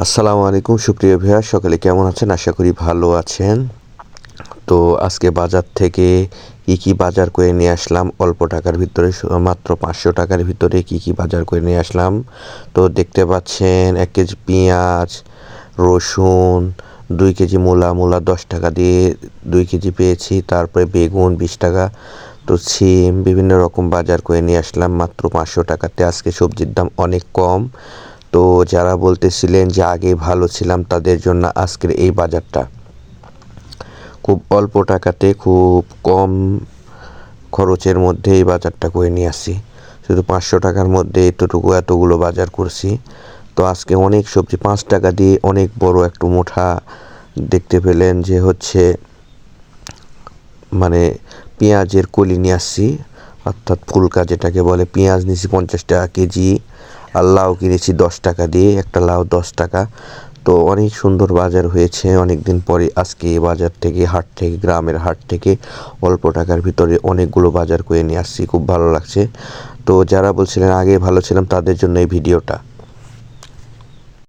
আসসালামু আলাইকুম সুপ্রিয় ভিউয়ার, সকলে কেমন আছেন? আশা করি ভালো আছেন। তো আজকে বাজার থেকে কি বাজার করে নিয়ে আসলাম অল্প টাকার ভিতরে, মাত্র 500 টাকার ভিতরে কি বাজার করে নিয়ে আসলাম। তো দেখতে পাচ্ছেন 1 কেজি পেঁয়াজ, রসুন, 2 কেজি মূলা 10 টাকা দিয়ে 2 কেজি পেয়েছি। তারপরে বেগুন 20 টাকা। তো সিম বিভিন্ন রকম বাজার করে নিয়ে আসলাম মাত্র 500 টাকাতে। আজকে সবজির দাম অনেক কম। তো যারা বলতেছিলেন যে আগে ভালো ছিলাম, তাদের জন্য আজকের এই বাজারটা খুব অল্প টাকাতে খুব কম খরচের মধ্যে এই বাজারটা করে নিয়ে আসি। শুধু 500 টাকার মধ্যে এতগুলো বাজার করছি। তো আজকে অনেক সবজি 5 টাকা দিয়ে অনেক বড় একটু মুঠা দেখতে পেলেন যে হচ্ছে মানে পেঁয়াজের কলি নিয়ে আসছি, অর্থাৎ ফুলকা যেটাকে বলে। পেঁয়াজ নিয়েছি 50 টাকা কেজি, আর লাউ কিনেছি 10 টাকা দিয়ে, একটা লাউ 10 টাকা। তো অনেক সুন্দর বাজার হয়েছে অনেক দিন পরে। আজকে এই বাজার থেকে, হাট থেকে, গ্রামের হাট থেকে অল্প টাকার ভিতরে অনেকগুলো বাজার করে নিয়ে আসছি, খুব ভালো লাগছে। তো যারা বলছিলেন আগে ভালো ছিলাম, তাদের জন্য এই ভিডিওটা।